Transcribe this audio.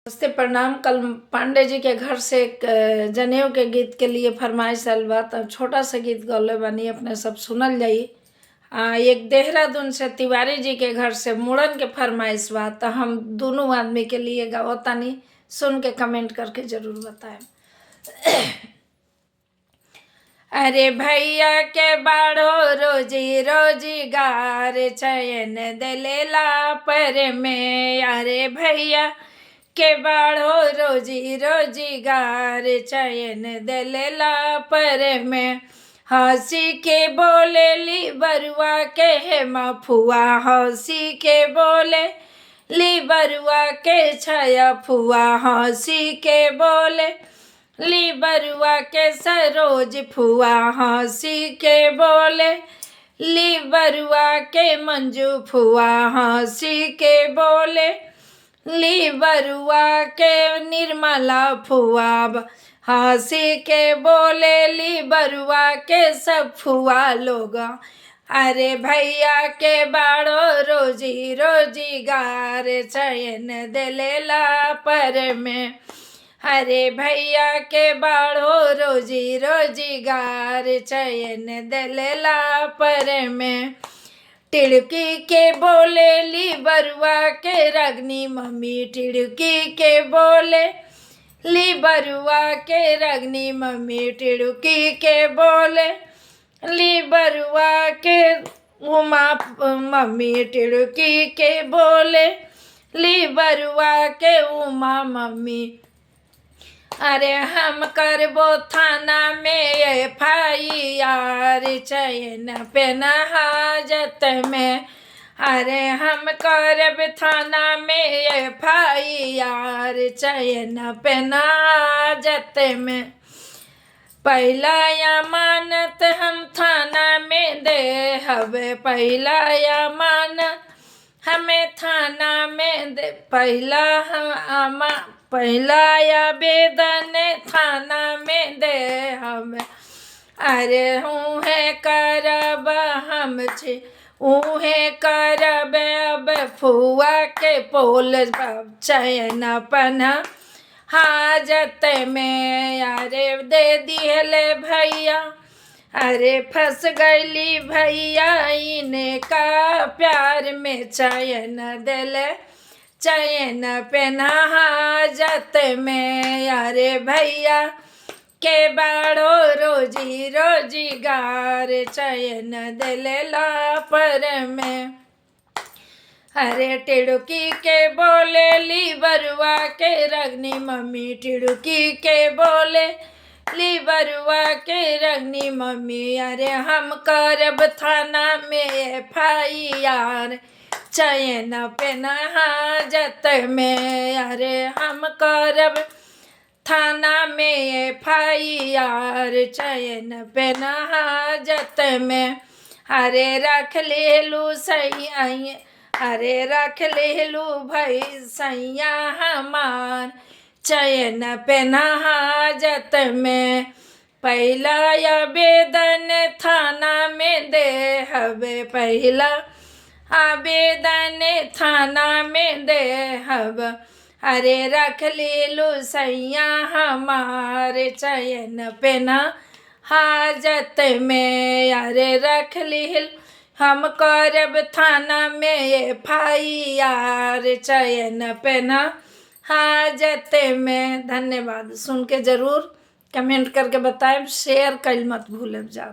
नमस्ते प्रणाम। कल पांडे जी के घर से एक जनेऊ के गीत के लिए फरमाइश आयल बा, तो छोटा सा गीत गौले बानी, अपने सब सुनल जाई। एक देहरादून से तिवारी जी के घर से मुड़न के फरमाइश बा, तो हम दोनों आदमी के लिए गावतानी, सुन के कमेंट करके जरूर बताएं। अरे भैया के बाड़ो रोजी रोजगार चयन दिलेला पर में। अरे भैया के बाड़ो रोजी रोजगार चयन दिलेला पर में। हंसी के बोले ली बरुआ के हेमा फुआ, हंसी के बोले ली बरुआ के छाया फुआ, हंसी के बोले ली बरुआ के सरोज फुआ, हंसी के बोले ली बरुआ के मंजू फुआ, हंसी के बोले ली बरुआ के निर्मला फुआ, हंसी के बोले ली बरुआ के सब फुआ लोग। अरे भैया के बाड़ो रोजी रोजगार चयन दिलेला पर में। अरे भैया के बाड़ो रोजी रोजगार चयन दिलेला पर में। टिड़की के बोले ली बरुआ के रगनी मम्मी, टिड़की के बोले ली बरुआ के रगनी मम्मी, टिड़की के बोले ली बरुआ के उमा मम्मी, टिड़की के बोले ली बरुआ के उमा मम्मी। अरे हम करबो थाना में FIR चयन पे हाजत में। अरे हम करब थाना में FIR चयन पे हाजत में। पहला अमानत हम थाना में दे हवे, पहला अमानत हमें थाना में दे, पहला आवेदन थाना में दे हम। अरे उहे करब हम छी, उहे करब अब फुआ के पोल चयन पना हाजत में। अरे दे दिहले भैया, अरे फंस गईली भैया इने का प्यार में चयन दिले चयन पेना हाजत में। अरे भैया के बाड़ो रोजी रोजगार चयन दिलेला पर में। अरे टिड़की के बोले ली बरुआ के रगनी मम्मी, टिड़की के बोले ली बरुआ के रगनी मम्मी। अरे हम करब थाना में FIR चयन पे हाजत में। अरे हम करब थाना में FIR चयन पे हाजत में। अरे रख लेलू सही, अरे रख लेलू भाई सैया हमार चयन पे हाजत में। पहला आवेदन थाना में दे हवे, पहला आवेदन थाना में दे हब। अरे रख लेलू सैया हमार चयन पे हाजत में। अरे रख लील हम करब थाना में FIR चयन पे हाजत में। धन्यवाद। सुन के जरूर कमेंट करके बताएं, शेयर कल मत भूलें जा।